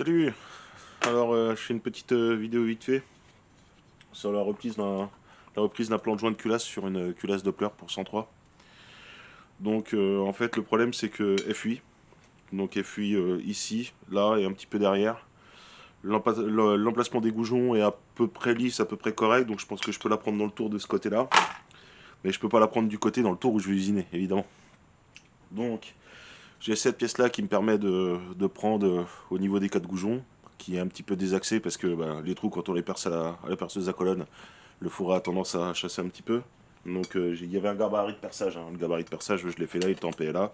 Salut. Alors je fais une petite vidéo vite fait sur la reprise d'un plan de joint de culasse sur une culasse Doppler pour 103. Donc en fait le problème c'est que FUI, donc FUI ici, là et un petit peu derrière. L'emplacement des goujons est à peu près lisse, à peu près correct, donc je pense que je peux la prendre dans le tour de ce côté-là. Mais je peux pas la prendre du côté dans le tour où je vais usiner, évidemment. Donc j'ai cette pièce-là qui me permet de prendre au niveau des quatre goujons, qui est un petit peu désaxé parce que bah, les trous, quand on les perce à la perceuse à colonne, le fourreau a tendance à chasser un petit peu. Donc il y avait un gabarit de perçage, hein. Le gabarit de perçage, je l'ai fait là, il est en PLA.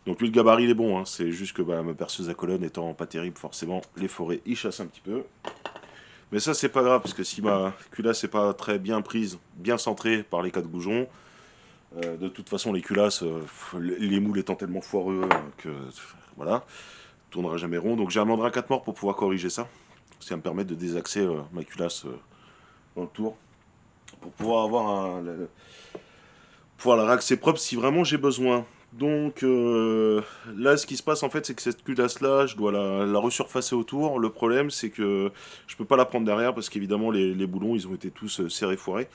Donc lui, le gabarit il est bon, hein. C'est juste que bah, ma perceuse à colonne étant pas terrible, forcément, les forêts y chassent un petit peu. Mais ça, c'est pas grave, parce que si ma culasse n'est pas très bien prise, bien centrée par les quatre goujons, de toute façon, les culasses, les moules étant tellement foireux que voilà, tournera jamais rond. Donc j'ai un mandrin 4 morts pour pouvoir corriger ça. Ça va me permettre de désaxer ma culasse dans le tour pour pouvoir pouvoir la réaxer propre si vraiment j'ai besoin. Donc là, ce qui se passe en fait, c'est que cette culasse là, je dois la resurfacer autour. Le problème, c'est que je peux pas la prendre derrière parce qu'évidemment les boulons ils ont été tous serrés foirés.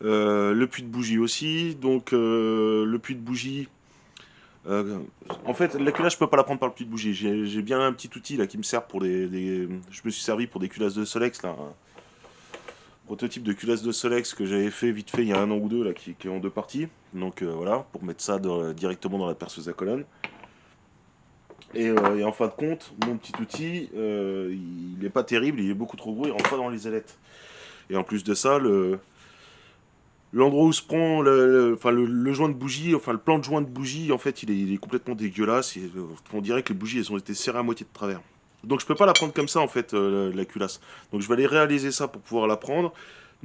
Le puits de bougie aussi. Donc le puits de bougie. euh, En fait, la culasse, je peux pas la prendre par le puits de bougie. J'ai bien un petit outil là qui me sert pour je me suis servi pour des culasses de Solex là, un prototype de culasse de Solex que j'avais fait vite fait il y a un an ou deux là, qui est en deux parties. Donc voilà, pour mettre ça directement dans la perceuse à colonne. Et en fin de compte, mon petit outil, il est pas terrible, il est beaucoup trop gros, il rentre pas dans les ailettes. Et en plus de ça, l'endroit où se prend enfin, le joint de bougie, enfin le plan de joint de bougie, en fait, il est complètement dégueulasse. On dirait que les bougies, elles ont été serrées à moitié de travers. Donc je peux pas la prendre comme ça, en fait, la culasse. Donc je vais aller réaliser ça pour pouvoir la prendre.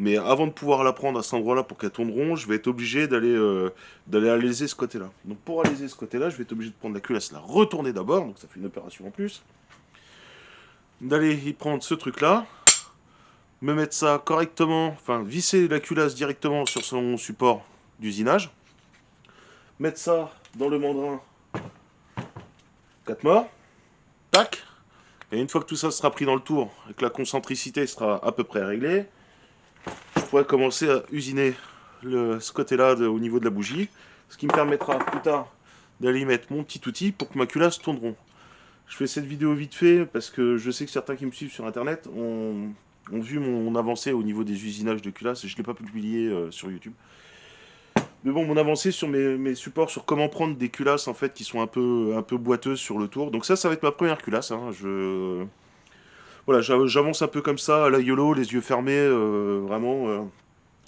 Mais avant de pouvoir la prendre à cet endroit-là pour qu'elle tourne rond, je vais être obligé d'aller alaiser ce côté-là. Donc pour alaiser ce côté-là, je vais être obligé de prendre la culasse, la retourner d'abord, donc ça fait une opération en plus. D'aller y prendre ce truc-là, me mettre ça correctement, enfin visser la culasse directement sur son support d'usinage, mettre ça dans le mandrin 4 morts, tac, et une fois que tout ça sera pris dans le tour et que la concentricité sera à peu près réglée, je pourrai commencer à usiner ce côté-là au niveau de la bougie, ce qui me permettra plus tard d'aller y mettre mon petit outil pour que ma culasse tourne rond. Je fais cette vidéo vite fait parce que je sais que certains qui me suivent sur internet ont vu mon avancée au niveau des usinages de culasse et je ne l'ai pas publié sur YouTube. Mais bon, mon avancée sur mes supports sur comment prendre des culasses en fait qui sont un peu boiteuses sur le tour. Donc ça va être ma première culasse, hein. Voilà, j'avance un peu comme ça, à la YOLO, les yeux fermés, vraiment,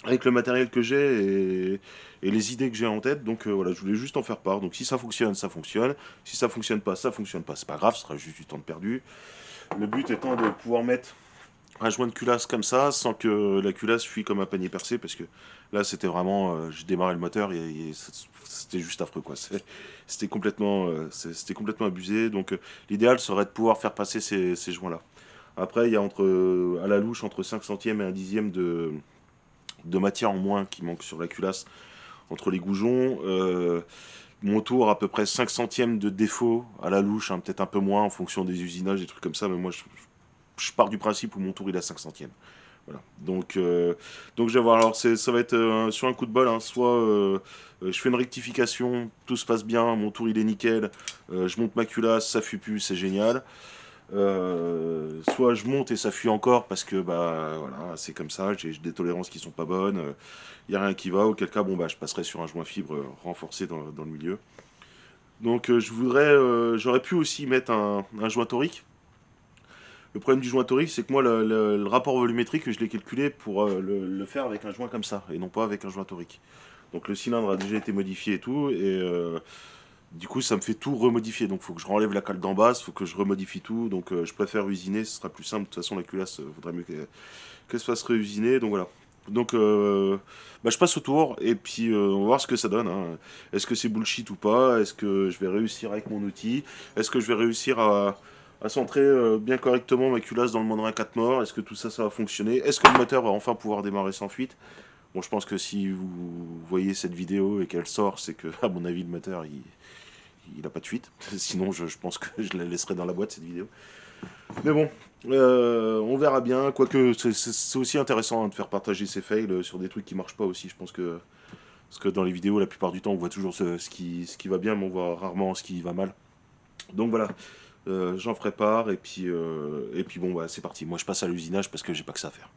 avec le matériel que j'ai et les idées que j'ai en tête. Donc voilà, je voulais juste en faire part. Donc si ça fonctionne, ça fonctionne. Si ça fonctionne pas, ça fonctionne pas. C'est pas grave, ce sera juste du temps de perdu. Le but étant de pouvoir mettre un joint de culasse comme ça sans que la culasse fuit comme un panier percé parce que là c'était vraiment j'ai démarré le moteur et c'était juste affreux quoi. C'était complètement abusé donc l'idéal serait de pouvoir faire passer ces joints là. Après il y a à la louche entre 5 centièmes et un dixième de matière en moins qui manque sur la culasse entre les goujons. Mon tour à peu près 5 centièmes de défaut à la louche, hein, peut-être un peu moins en fonction des usinages, des trucs comme ça, mais moi je pars du principe où mon tour il a 5 centièmes. Voilà. Donc je vais voir. Alors ça va être sur un coup de bol, hein. Soit je fais une rectification, tout se passe bien, mon tour il est nickel, je monte ma culasse, ça fuit plus, c'est génial. Soit je monte et ça fuit encore parce que bah voilà, c'est comme ça, j'ai des tolérances qui sont pas bonnes, il y a rien qui va. Auquel cas bon bah je passerai sur un joint fibre renforcé dans le milieu. Donc j'aurais pu aussi mettre un joint torique. Le problème du joint torique, c'est que moi, le rapport volumétrique, je l'ai calculé pour le faire avec un joint comme ça, et non pas avec un joint torique. Donc le cylindre a déjà été modifié et tout, et du coup, ça me fait tout remodifier. Donc il faut que je renlève la cale d'en bas, il faut que je remodifie tout. Donc je préfère usiner, ce sera plus simple. De toute façon, la culasse, il vaudrait mieux qu'elle se fasse réusiner. Donc voilà. Donc bah, je passe au tour, et puis on va voir ce que ça donne, hein. Est-ce que c'est bullshit ou pas? Est-ce que je vais réussir avec mon outil? Est-ce que je vais réussir à centrer bien correctement ma culasse dans le mandrin 4 morts? Est-ce que tout ça, ça va fonctionner? Est-ce que le moteur va enfin pouvoir démarrer sans fuite? Bon, je pense que si vous voyez cette vidéo et qu'elle sort, c'est que, à mon avis, le moteur, il a pas de fuite. Sinon, je pense que je la laisserai dans la boîte cette vidéo. Mais bon, on verra bien. Quoique, c'est aussi intéressant hein, de faire partager ses fails sur des trucs qui marchent pas aussi. Je pense que. Parce que dans les vidéos, la plupart du temps, on voit toujours ce qui va bien, mais on voit rarement ce qui va mal. Donc voilà, j'en ferai part. Et puis bon, bah, c'est parti. Moi, je passe à l'usinage parce que j'ai pas que ça à faire.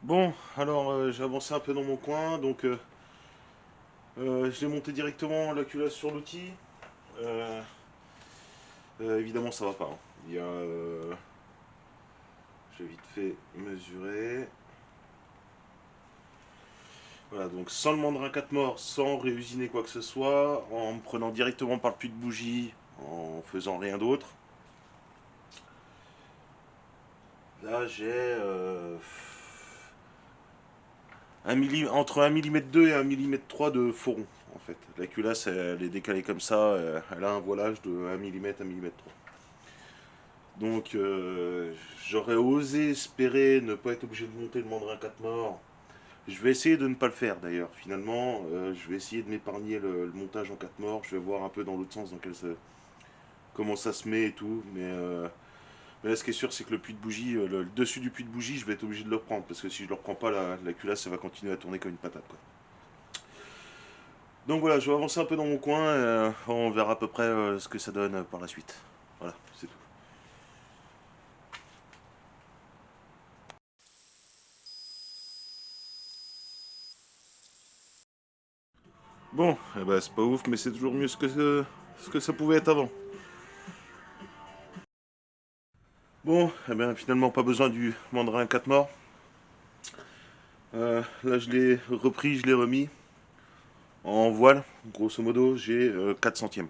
Bon, alors j'ai avancé un peu dans mon coin, donc je l'ai monté directement la culasse sur l'outil. Euh, évidemment, ça va pas. Hein. Il y a, j'ai vite fait mesurer. Voilà, donc sans le mandrin 4 morts, sans réusiner quoi que ce soit, en me prenant directement par le puits de bougie, en faisant rien d'autre. Là, j'ai entre 1 mm 2 et 1 mm 3 de foron, en fait. La culasse, elle est décalée comme ça, elle a un voilage de 1 mm 1 mm 3. Donc, j'aurais osé espérer ne pas être obligé de monter le mandrin 4 morts. Je vais essayer de ne pas le faire d'ailleurs. Finalement, je vais essayer de m'épargner le montage en 4 morts. Je vais voir un peu dans l'autre sens comment ça se met et tout. Mais là, ce qui est sûr, c'est que le puits de bougie, le dessus du puits de bougie, je vais être obligé de le reprendre. Parce que si je le reprends pas, la culasse, ça va continuer à tourner comme une patate. Quoi. Donc voilà, je vais avancer un peu dans mon coin. On verra à peu près ce que ça donne par la suite. Voilà, c'est tout. Bon, eh ben, c'est pas ouf, mais c'est toujours mieux ce que ça pouvait être avant. Bon, eh ben, finalement, pas besoin du mandrin 4 morts. Là, je l'ai repris, je l'ai remis. En voile, grosso modo, j'ai 4 centièmes.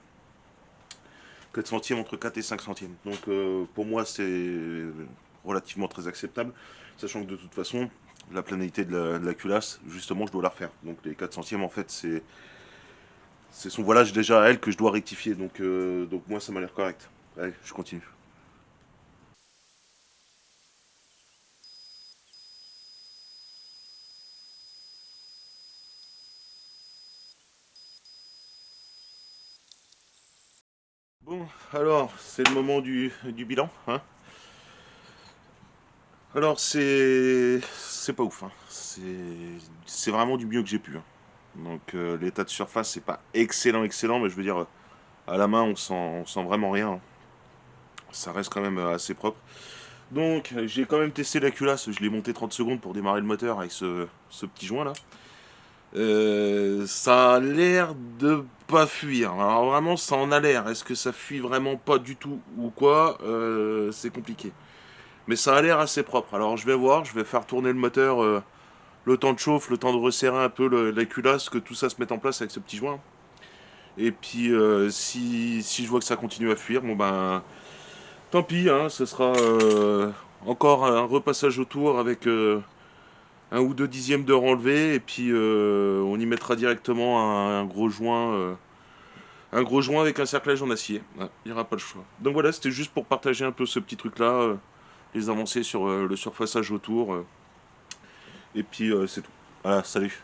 4 centièmes entre 4 et 5 centièmes. Donc pour moi, c'est relativement très acceptable. Sachant que de toute façon, la planalité de la culasse, justement, je dois la refaire. Donc les 4 centièmes, en fait, c'est son voilage déjà à elle que je dois rectifier. Donc moi, ça m'a l'air correct. Allez, je continue. Bon, alors, c'est le moment du bilan. Hein. Alors, c'est pas ouf. Hein. C'est vraiment du mieux que j'ai pu. Hein. Donc, l'état de surface, c'est pas excellent, excellent, mais je veux dire, à la main, on sent vraiment rien. Hein. Ça reste quand même assez propre. Donc, j'ai quand même testé la culasse. Je l'ai monté 30 secondes pour démarrer le moteur avec ce petit joint là. Ça a l'air de pas fuir. Alors, vraiment, ça en a l'air. Est-ce que ça fuit vraiment pas du tout ou quoi c'est compliqué. Mais ça a l'air assez propre. Alors je vais voir, je vais faire tourner le moteur, le temps de chauffe, le temps de resserrer un peu la culasse, que tout ça se mette en place avec ce petit joint. Et puis si je vois que ça continue à fuir, bon ben tant pis, hein, ce sera encore un repassage autour avec 1 ou 2 dixièmes d'heure enlevé. Et puis on y mettra directement un gros joint avec un cerclage en acier. Ouais, il n'y aura pas le choix. Donc voilà, c'était juste pour partager un peu ce petit truc là, les avancées sur le surfaçage autour. Et puis c'est tout. Voilà, salut.